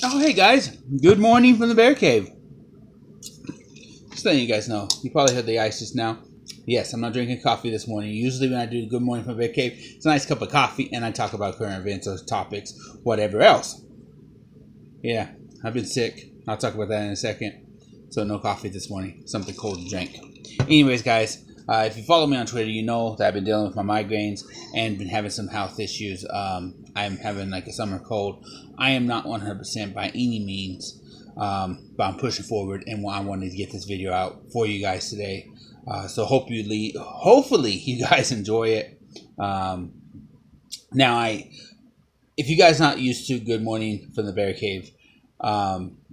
Oh, hey guys. Good morning from the Bear Cave. Just letting you guys know. You probably heard the ice just now. Yes, I'm not drinking coffee this morning. Usually when I do Good Morning from the Bear Cave, it's a nice cup of coffee and I talk about current events or topics, whatever else. Yeah, I've been sick. I'll talk about that in a second. So no coffee this morning. Something cold to drink. Anyways, guys, if you follow me on Twitter, you know that I've been dealing with my migraines and been having some health issues. I'm having like a summer cold. I am not 100% by any means, but I'm pushing forward, and I wanted to get this video out for you guys today. So hopefully you guys enjoy it. Now, if you guys not used to Good Morning from the Bear Cave,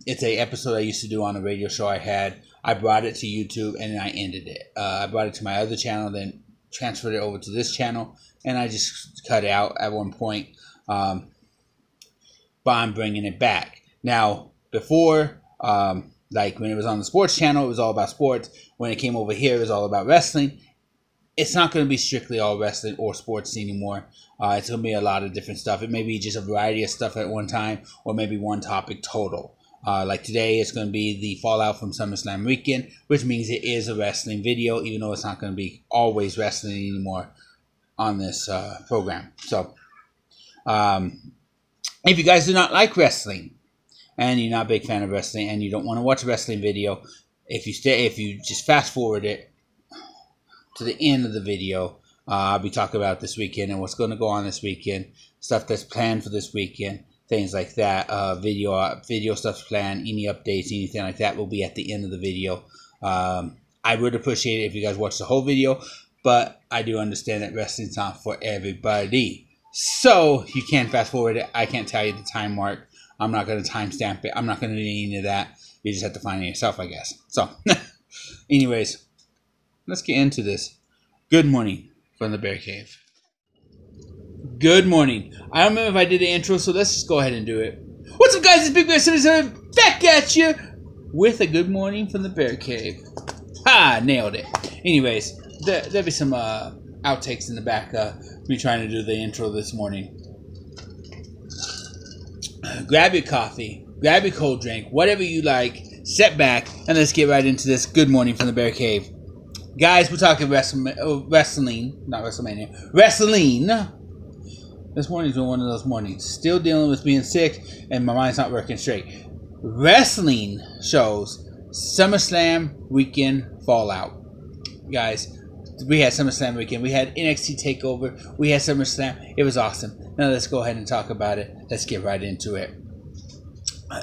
it's a episode I used to do on a radio show I had. I brought it to YouTube and then I ended it. I brought it to my other channel, then transferred it over to this channel, and I just cut it out at one point. But I'm bringing it back. Now, before, like when it was on the sports channel, it was all about sports. When it came over here, it was all about wrestling. It's not going to be strictly all wrestling or sports anymore. It's going to be a lot of different stuff. It may be just a variety of stuff at one time, or maybe one topic total. Like today, it's going to be the fallout from SummerSlam weekend, which means it is a wrestling video, even though it's not going to be always wrestling anymore on this program. So, if you guys do not like wrestling, and you're not a big fan of wrestling, and you don't want to watch a wrestling video, if you just fast forward it to the end of the video, I'll be talking about this weekend and what's going to go on this weekend, stuff that's planned for this weekend, things like that. Video stuff's planned, any updates, anything like that will be at the end of the video. I would appreciate it if you guys watch the whole video, but I do understand that wrestling's not for everybody. So you can fast forward it. I can't tell you the time mark. I'm not going to timestamp it. I'm not going to do any of that. You just have to find it yourself, I guess. So, anyways, let's get into this. Good morning from the Bear Cave. Good morning. I don't remember if I did the intro, so let's just go ahead and do it. What's up, guys? It's Big Bear 77 back at you with a good morning from the Bear Cave. Ha! Nailed it. Anyways, there'll be some outtakes in the back. Me trying to do the intro this morning. Grab your coffee, grab your cold drink, whatever you like, sit back, and let's get right into this Good Morning from the Bear Cave. Guys, we're talking wrestling, not WrestleMania, wrestling. This morning's been one of those mornings. Still dealing with being sick, and my mind's not working straight. Wrestling shows, SummerSlam weekend fallout. Guys, we had SummerSlam weekend. We had NXT TakeOver. We had SummerSlam. It was awesome. Now let's go ahead and talk about it. Let's get right into it.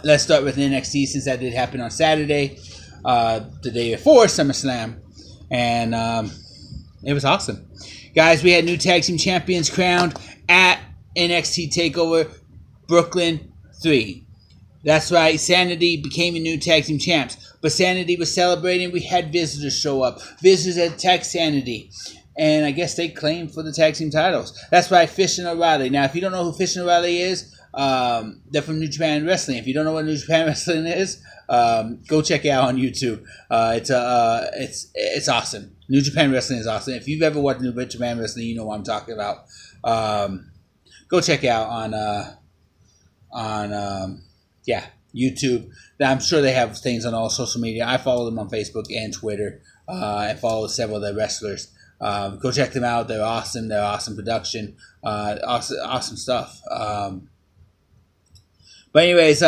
Let's start with NXT, since that did happen on Saturday, the day before SummerSlam. And it was awesome. Guys, we had new tag team champions crowned at NXT TakeOver Brooklyn 3. That's right, Sanity became a new tag team champs. But Sanity was celebrating. We had visitors show up. Visitors attacked Sanity. And I guess they claimed for the tag team titles. That's right, Fish and O'Reilly. Now, if you don't know who Fish and O'Reilly is, they're from New Japan Wrestling. If you don't know what New Japan Wrestling is, go check it out on YouTube. It's awesome. New Japan Wrestling is awesome. If you've ever watched New Japan Wrestling, you know what I'm talking about. Go check it out on YouTube. I'm sure they have things on all social media. I follow them on Facebook and Twitter. I follow several of the wrestlers. Go check them out. They're awesome. They're awesome production. Awesome stuff. But anyways,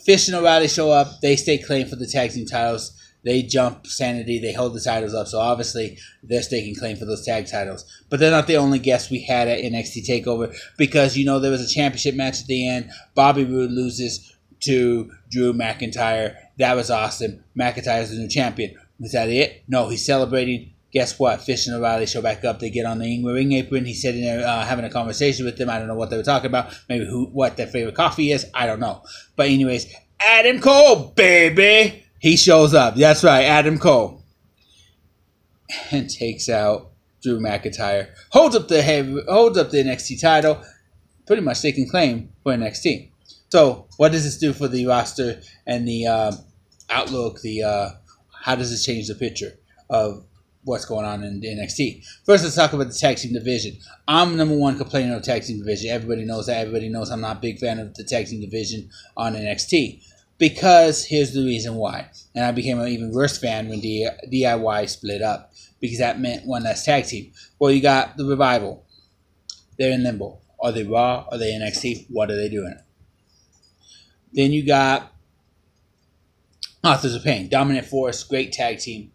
Fish and O'Reilly show up. They stake claim for the tag team titles. They jump Sanity. They hold the titles up. So obviously, they're staking claim for those tag titles. But they're not the only guests we had at NXT TakeOver, because, you know, there was a championship match at the end. Bobby Roode loses to Drew McIntyre. That was awesome. McIntyre's the new champion. Was that it? No, he's celebrating. Guess what? Fish and O'Reilly show back up. They get on the ring apron. He's sitting there having a conversation with them. I don't know what they were talking about. Maybe what their favorite coffee is. I don't know. But anyways, Adam Cole, baby. He shows up. That's right, Adam Cole. And takes out Drew McIntyre. Holds up the NXT title. Pretty much taking claim for NXT. So, what does this do for the roster and the outlook? How does this change the picture of what's going on in NXT. First, let's talk about the tag team division. I'm number one complainer of the tag team division. Everybody knows that. Everybody knows I'm not a big fan of the tag team division on NXT. Because here's the reason why. And I became an even worse fan when DIY split up. Because that meant one less tag team. Well, you got the Revival. They're in limbo. Are they Raw? Are they NXT? What are they doing? Then you got Authors of Pain. Dominant Force. Great tag team.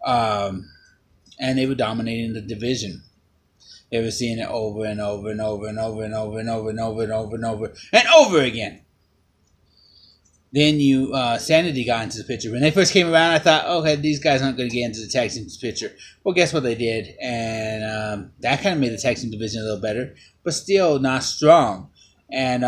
And they were dominating the division. They were seeing it over and over and over and over and over and over and over and over and over and over again. Then Sanity got into the picture. When they first came around, I thought, okay, these guys aren't going to get into the tag team picture. Well, guess what they did? And that kind of made the tag team division a little better, but still not strong. And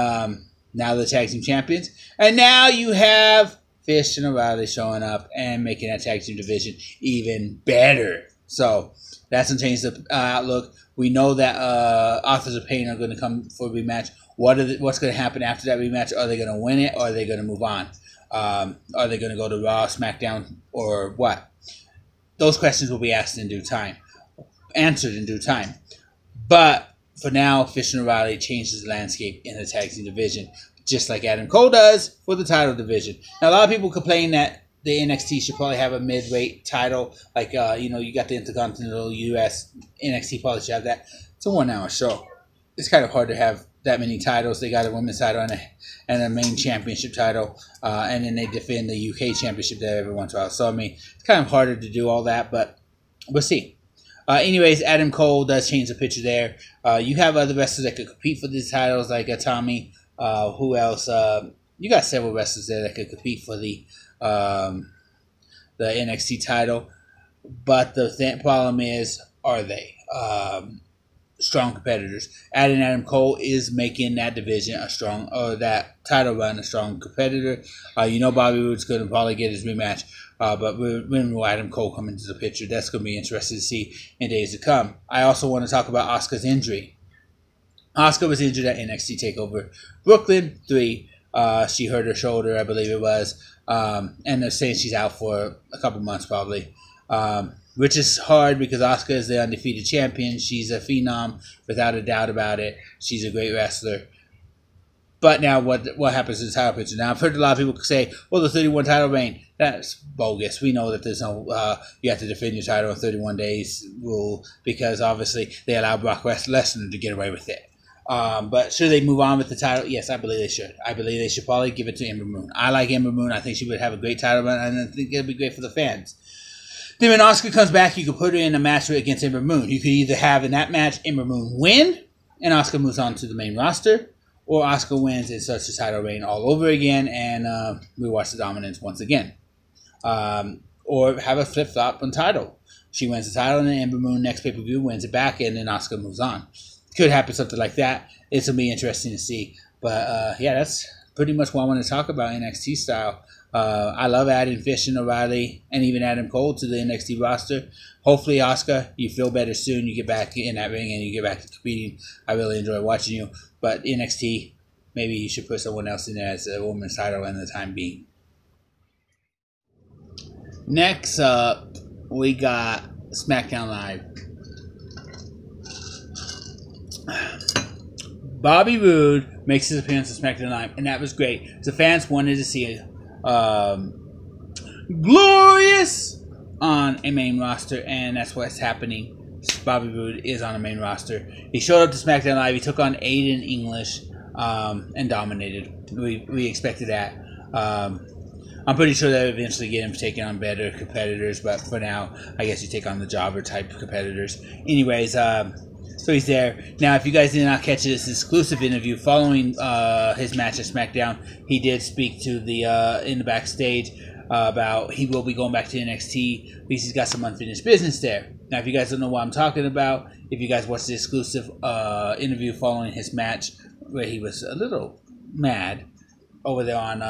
now the tag team champions. And now you have Fish and O'Reilly showing up and making that tag team division even better. So that's going to change the outlook. We know that Authors of Pain are going to come for a rematch. What's going to happen after that rematch? Are they going to win it, or are they going to move on? Are they going to go to Raw, SmackDown, or what? Those questions will be asked in due time, answered in due time. But for now, Fish and O'Reilly changes the landscape in the tag team division, just like Adam Cole does for the title division. Now, a lot of people complain that the NXT should probably have a mid-weight title. Like, you got the Intercontinental US. NXT probably should have that. It's a 1-hour show. It's kind of hard to have that many titles. They got a women's title and a main championship title. And then they defend the UK championship there every once in a while. So, I mean, it's kind of harder to do all that, but we'll see. Anyways, Adam Cole does change the picture there. You have other wrestlers that could compete for these titles, like Tommy. Who else? You got several wrestlers there that could compete for the NXT title. But the problem is, are they strong competitors? Adding Adam Cole is making that division a strong, or that title run a strong competitor. Bobby Roode's going to probably get his rematch. But when will Adam Cole come into the picture? That's going to be interesting to see in days to come. I also want to talk about Asuka's injury. Asuka was injured at NXT TakeOver Brooklyn 3. She hurt her shoulder, I believe it was. And they're saying she's out for a couple months probably. Which is hard because Asuka is the undefeated champion. She's a phenom, without a doubt about it. She's a great wrestler. But now what happens to the title picture? Now, I've heard a lot of people say, well, the 31 title reign, that's bogus. We know that there's no, you have to defend your title in 31 days rule because obviously they allow Brock Lesnar to get away with it. But should they move on with the title? Yes, I believe they should. I believe they should probably give it to Ember Moon. I like Ember Moon. I think she would have a great title run, and I think it would be great for the fans. Then when Asuka comes back, you can put her in a match against Ember Moon. You could either have in that match Ember Moon win, and Asuka moves on to the main roster, or Asuka wins and starts the title reign all over again, and we watch the dominance once again. Or have a flip-flop on title. She wins the title, and then Ember Moon next pay-per-view wins it back, and then Asuka moves on. Could happen something like that. It's going to be interesting to see. But, yeah, that's pretty much what I want to talk about NXT style. I love adding Fish and O'Reilly and even Adam Cole to the NXT roster. Hopefully, Asuka, you feel better soon. You get back in that ring and you get back to competing. I really enjoy watching you. But NXT, maybe you should put someone else in there as a women's title in the time being. Next up, we got Smackdown Live. Bobby Roode makes his appearance on SmackDown Live, and that was great. The fans wanted to see glorious on a main roster, and that's what's happening. Bobby Roode is on a main roster. He showed up to SmackDown Live. He took on Aiden English and dominated. We expected that. I'm pretty sure they'll eventually get him taking on better competitors, but for now, I guess you take on the jobber-type competitors. Anyways, so he's there. Now, if you guys did not catch this exclusive interview following his match at SmackDown, he did speak to the in the backstage about he will be going back to NXT because he's got some unfinished business there. Now, if you guys don't know what I'm talking about, if you guys watched the exclusive interview following his match where he was a little mad over there on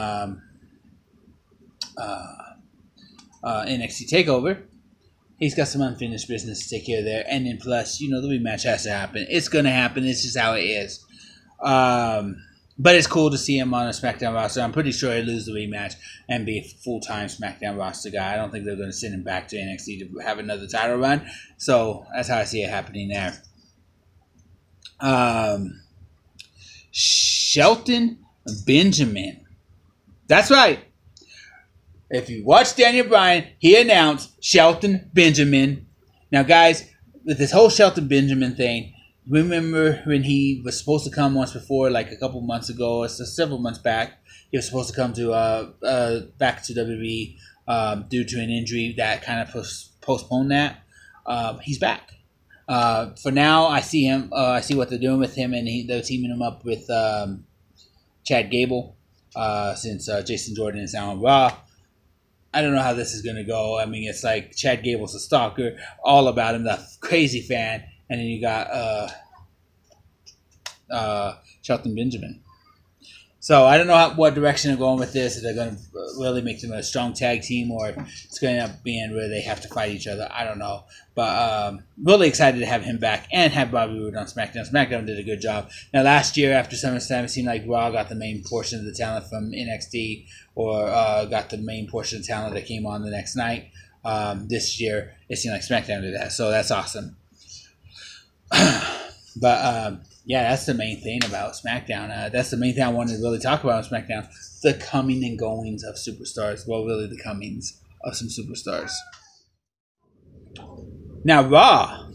NXT TakeOver, he's got some unfinished business to take care of there. And then plus, the rematch has to happen. It's going to happen. It's just how it is. But it's cool to see him on a SmackDown roster. I'm pretty sure he'll lose the rematch and be a full-time SmackDown roster guy. I don't think they're going to send him back to NXT to have another title run. So that's how I see it happening there. Shelton Benjamin. That's right. If you watch Daniel Bryan, he announced Shelton Benjamin. Now, guys, with this whole Shelton Benjamin thing, remember when he was supposed to come once before, like a couple months ago, or several months back, he was supposed to come to back to WWE due to an injury that kind of postponed that. He's back. For now, I see him. I see what they're doing with him, and they're teaming him up with Chad Gable since Jason Jordan is now on Raw. I don't know how this is going to go. I mean, it's like Chad Gable's a stalker, all about him, the crazy fan. And then you got Shelton Benjamin. So I don't know what direction they're going with this. If they're going to really make them a strong tag team, or if it's going to end up being where they have to fight each other. I don't know. But really excited to have him back and have Bobby Roode on SmackDown. SmackDown did a good job. Now, last year after SummerSlam, it seemed like Raw got the main portion of the talent from NXT, or got the main portion of the talent that came on the next night. This year, it seemed like SmackDown did that. So that's awesome. But yeah, that's the main thing about SmackDown. That's the main thing I wanted to really talk about on SmackDown. The coming and goings of superstars. Well, really the comings of some superstars. Now, Raw.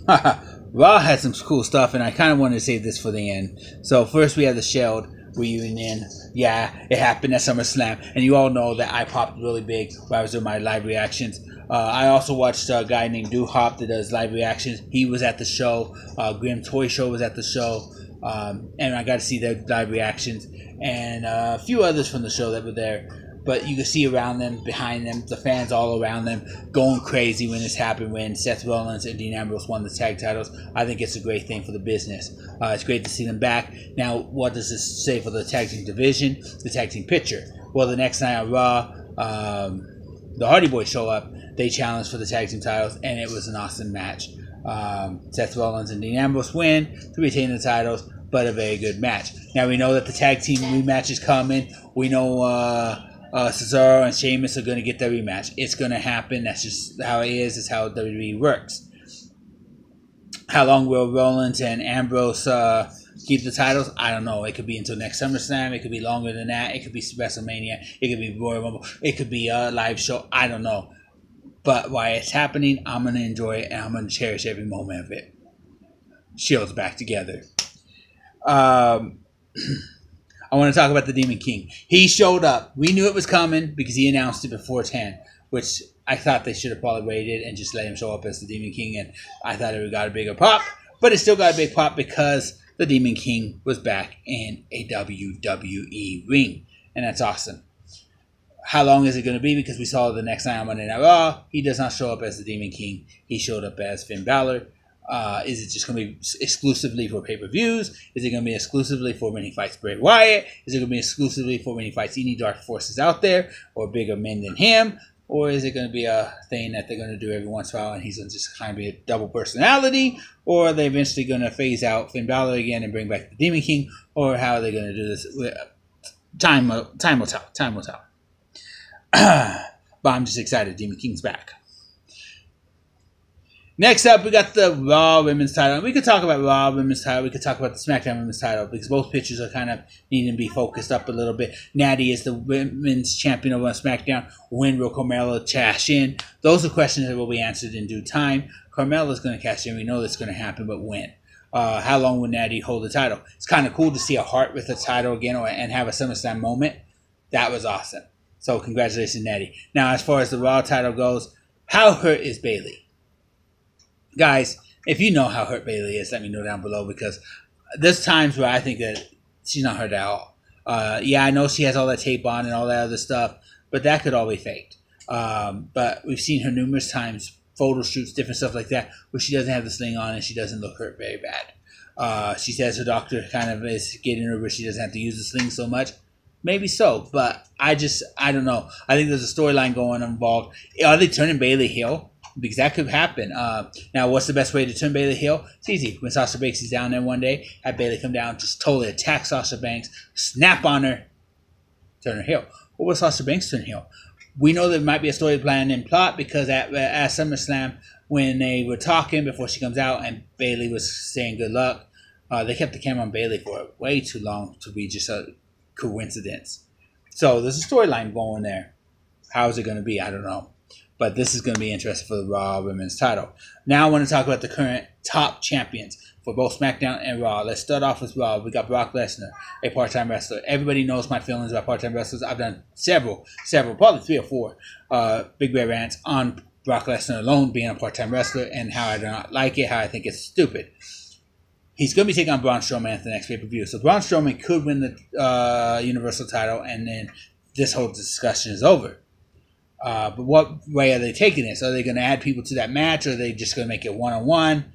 Raw had some cool stuff, and I kind of wanted to save this for the end. So first we have the Shield reunion. Yeah, it happened at SummerSlam, and you all know that I popped really big when I was doing my live reactions. I also watched a guy named Hop that does live reactions. He was at the show. Grim Toy Show was at the show, and I got to see their live reactions, and a few others from the show that were there. But you can see around them, behind them, the fans all around them going crazy when this happened, when Seth Rollins and Dean Ambrose won the tag titles. I think it's a great thing for the business. It's great to see them back. Now, what does this say for the tag team division, the tag team picture? Well, the next night on Raw, the Hardy Boys show up. They challenged for the tag team titles, and it was an awesome match. Seth Rollins and Dean Ambrose win to retain the titles, but a very good match. Now, we know that the tag team rematch is coming. We know Cesaro and Sheamus are going to get their rematch. It's going to happen. That's just how it is. It's how WWE works. How long will Rollins and Ambrose keep the titles? I don't know. It could be until next SummerSlam. It could be longer than that. It could be WrestleMania. It could be Royal Rumble. It could be a live show. I don't know. But while it's happening, I'm going to enjoy it, and I'm going to cherish every moment of it. Shield's back together. I want to talk about the Demon King. He showed up. We knew it was coming because he announced it before 10, which I thought they should have probably waited and just let him show up as the Demon King, and I thought it would have got a bigger pop, but it still got a big pop because the Demon King was back in a WWE ring, and that's awesome. How long is it going to be? Because we saw the next night on Monday Night Raw, he does not show up as the Demon King. He showed up as Finn Balor. Is it just going to be exclusively for pay-per-views? Is it going to be exclusively for when he fights Bray Wyatt? Is it going to be exclusively for when he fights any dark forces out there or bigger men than him? Or is it going to be a thing that they're going to do every once in a while and he's going to just kind of be a double personality? Or are they eventually going to phase out Finn Balor again and bring back the Demon King? Or how are they going to do this? Time will tell. Time will tell. But I'm just excited. Demon King's back. Next up, we got the Raw Women's title. We could talk about Raw Women's title. We could talk about the SmackDown Women's title because both pictures are kind of needing to be focused up a little bit. Natty is the Women's Champion over on SmackDown. When will Carmella cash in? Those are questions that will be answered in due time. Carmella's going to cash in. We know that's going to happen, but when? How long will Natty hold the title? It's kind of cool to see a Hart with the title again and have a SummerSlam moment. That was awesome. So congratulations, Natty. Now, as far as the Raw title goes, how hurt is Bayley? Guys, if you know how hurt Bayley is, let me know down below because there's times where I think that she's not hurt at all. Yeah, I know she has all that tape on and all that other stuff, but that could all be faked. But we've seen her numerous times, photo shoots, different stuff like that, where she doesn't have the sling on and she doesn't look hurt very bad. She says her doctor kind of is getting her where she doesn't have to use the sling so much. Maybe so, but I don't know. I think there's a storyline going involved. Are they turning Bayley heel? because that could happen. Now, what's the best way to turn Bayley heel? It's easy. When Sasha Banks is down there one day, have Bayley come down, just totally attack Sasha Banks, snap on her, turn her heel. What will Sasha Banks turn heel? We know there might be a story plan and plot because at SummerSlam, when they were talking before she comes out and Bayley was saying good luck, they kept the camera on Bayley for way too long to be just a coincidence. So there's a storyline going there. How is it going to be? I don't know. But this is going to be interesting for the Raw Women's title. Now I want to talk about the current top champions for both SmackDown and Raw. Let's start off with Raw. We got Brock Lesnar, a part-time wrestler. Everybody knows my feelings about part-time wrestlers. I've done several, probably 3 or 4 Big Bear rants on Brock Lesnar alone being a part-time wrestler and how I do not like it, how I think it's stupid. He's going to be taking on Braun Strowman at the next pay-per-view. So Braun Strowman could win the Universal title, and then this whole discussion is over. But what way are they taking this? Are they going to add people to that match, or are they just going to make it one-on-one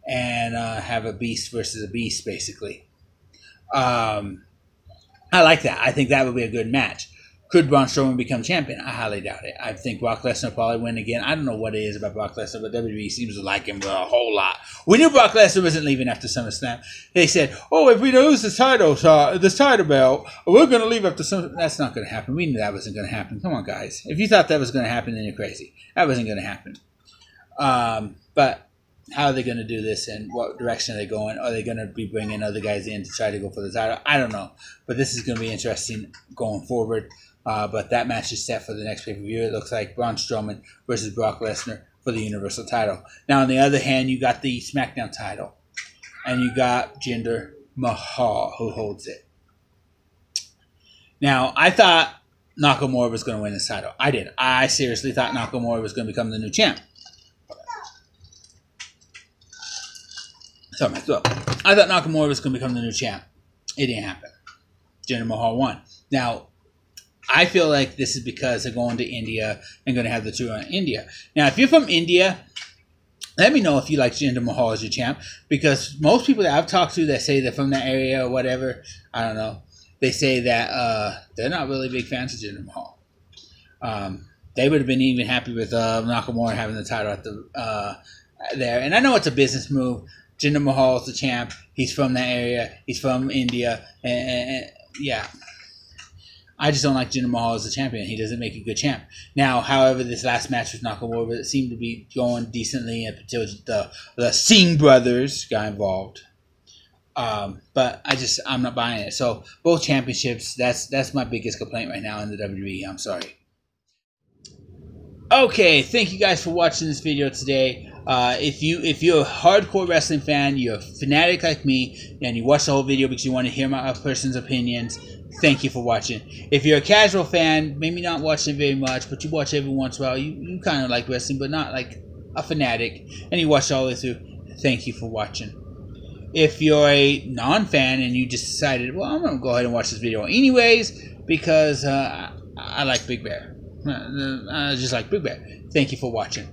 and have a beast versus a beast, basically? I like that. I think that would be a good match. Could Braun Strowman become champion? I highly doubt it. I think Brock Lesnar will probably win again. I don't know what it is about Brock Lesnar, but WWE seems to like him a whole lot. We knew Brock Lesnar wasn't leaving after SummerSlam. They said, oh, if we lose this title belt, we're going to leave after SummerSlam. That's not going to happen. We knew that wasn't going to happen. Come on, guys. If you thought that was going to happen, then you're crazy. That wasn't going to happen. But how are they going to do this, and what direction are they going? Are they going to be bringing other guys in to try to go for the title? I don't know. But this is going to be interesting going forward. But that match is set for the next pay-per-view. It looks like Braun Strowman versus Brock Lesnar for the Universal title. Now, on the other hand, you got the SmackDown title. And you got Jinder Mahal, who holds it. Now, I thought Nakamura was going to win this title. I did. I seriously thought Nakamura was going to become the new champ. Sorry, my throat. I thought Nakamura was going to become the new champ. It didn't happen. Jinder Mahal won. Now, I feel like this is because they're going to India and going to have the tour in India. Now, if you're from India, let me know if you like Jinder Mahal as your champ, because most people that I've talked to that say they're from that area or whatever, I don't know, they say that they're not really big fans of Jinder Mahal. They would have been even happy with Nakamura having the title at the there. And I know it's a business move. Jinder Mahal is the champ. He's from that area. He's from India. And yeah. I just don't like Jinder Mahal as a champion. He doesn't make a good champ. Now, however, this last match with Nakamura seemed to be going decently until the Singh brothers got involved. But I'm not buying it. So both championships, that's my biggest complaint right now in the WWE. I'm sorry. Okay, thank you guys for watching this video today. If you're a hardcore wrestling fan, you're a fanatic like me, and you watch the whole video because you want to hear my person's opinions, thank you for watching. If you're a casual fan, maybe not watching very much, but you watch every once in a while, you kind of like wrestling, but not like a fanatic, and you watch all the way through, thank you for watching. If you're a non-fan and you just decided, well, I'm going to go ahead and watch this video anyways because I like Big Bear. I just like Big Bear. Thank you for watching.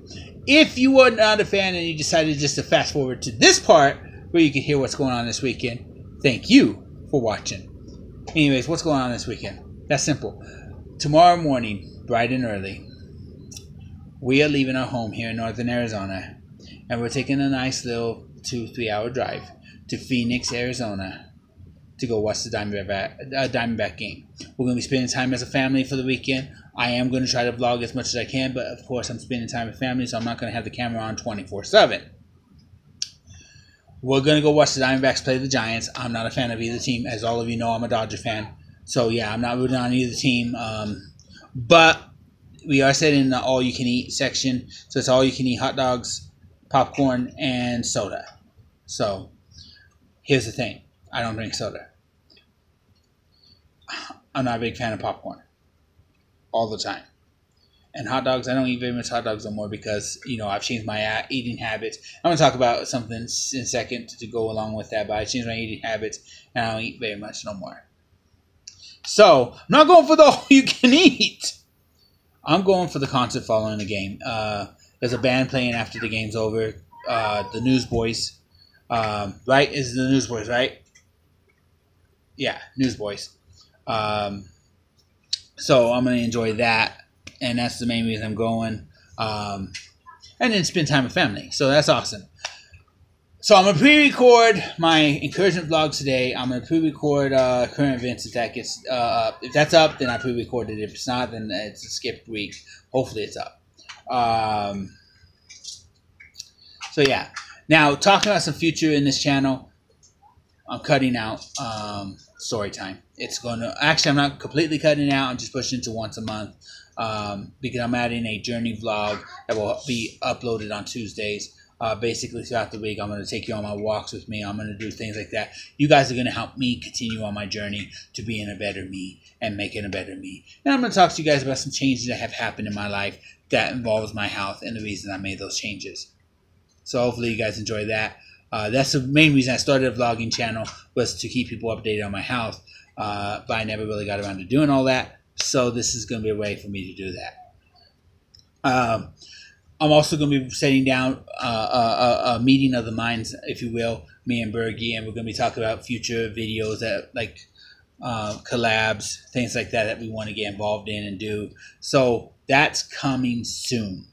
If you were not a fan and you decided just to fast forward to this part where you can hear what's going on this weekend, thank you for watching. Anyways, what's going on this weekend? That's simple. Tomorrow morning, bright and early, we are leaving our home here in northern Arizona, and we're taking a nice little 2-3 hour drive to Phoenix, Arizona, to go watch the Diamondback game. We're going to be spending time as a family for the weekend. I am going to try to vlog as much as I can, but of course I'm spending time with family, so I'm not going to have the camera on 24/7. We're going to go watch the Diamondbacks play the Giants. I'm not a fan of either team. As all of you know, I'm a Dodger fan. So yeah, I'm not rooting on either team. But we are sitting in the all-you-can-eat section. So it's all-you-can-eat hot dogs, popcorn, and soda. So here's the thing. I don't drink soda. I'm not a big fan of popcorn. All the time. And hot dogs, I don't eat very much hot dogs no more because, I've changed my eating habits. I'm going to talk about something in a second to go along with that, but I changed my eating habits and I don't eat very much no more. So, I'm not going for the all-you-can-eat. I'm going for the concert following the game. There's a band playing after the game's over. The Newsboys. Right? Is the Newsboys, right? Yeah, Newsboys. So I'm going to enjoy that, and that's the main reason I'm going. and then spend time with family. So that's awesome. So I'm going to pre-record my encouragement vlog today. I'm going to pre-record current events if that gets up. If that's up, then I pre-record it. If it's not, then it's a skipped week. Hopefully it's up. So yeah. Now, talking about some future in this channel, I'm cutting out story time. It's going to... Actually, I'm not completely cutting it out. I'm just pushing it to once a month because I'm adding a journey vlog that will be uploaded on Tuesdays. Basically throughout the week, I'm going to take you on my walks with me. I'm going to do things like that. You guys are going to help me continue on my journey to being a better me and making a better me. And I'm going to talk to you guys about some changes that have happened in my life that involves my health and the reason I made those changes. So hopefully you guys enjoy that. That's the main reason I started a vlogging channel, was to keep people updated on my health. But I never really got around to doing all that. So this is going to be a way for me to do that. I'm also going to be setting down a meeting of the minds, if you will, me and Bergie, and we're going to be talking about future videos that like collabs, things like that we want to get involved in and do. So that's coming soon.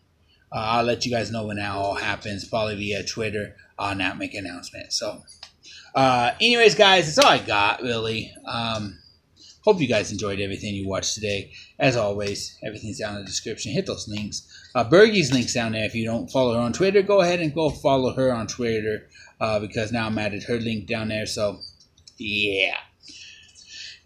I'll let you guys know when that all happens, probably via Twitter. I'll now make an announcement. So anyways, guys, that's all I got, really. Hope you guys enjoyed everything you watched today. As always, everything's down in the description. Hit those links. Bergie's link's down there. If you don't follow her on Twitter, go ahead and go follow her on Twitter because now I'm added her link down there. So, yeah.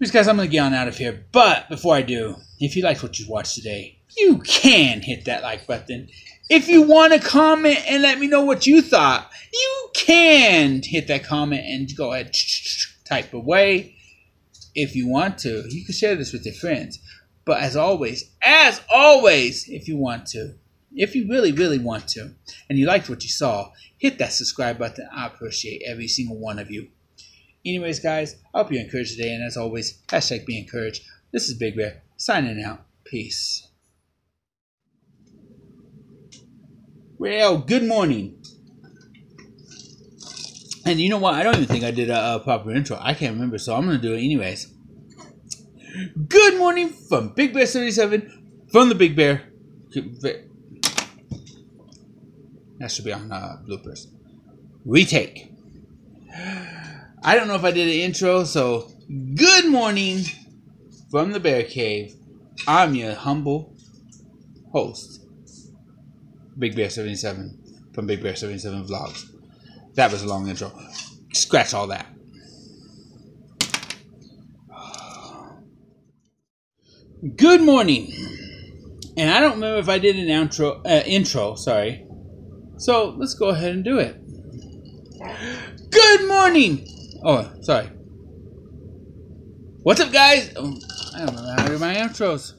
Anyways, guys, I'm going to get on out of here. But before I do, if you liked what you watched today, you can hit that like button. If you want to comment and let me know what you thought, you can hit that comment and go ahead, type away. If you want to, you can share this with your friends. But as always, if you want to, if you really, really want to, and you liked what you saw, hit that subscribe button. I appreciate every single one of you. Anyways, guys, I hope you're encouraged today. And as always, hashtag be encouraged. This is Big Bear, signing out. Peace. Well, good morning. And you know what? I don't even think I did a proper intro. I can't remember, so I'm going to do it anyways. Good morning from Big Bear 77 from the Big Bear. That should be on bloopers. Retake. I don't know if I did an intro, so good morning from the Bear Cave. I'm your humble host, Big Bear 77 from Big Bear 77 Vlogs. That was a long intro. Scratch all that. Good morning. And I don't remember if I did an intro, sorry. So let's go ahead and do it. Good morning. Oh, sorry. What's up, guys? Oh, I don't remember how to do my intros.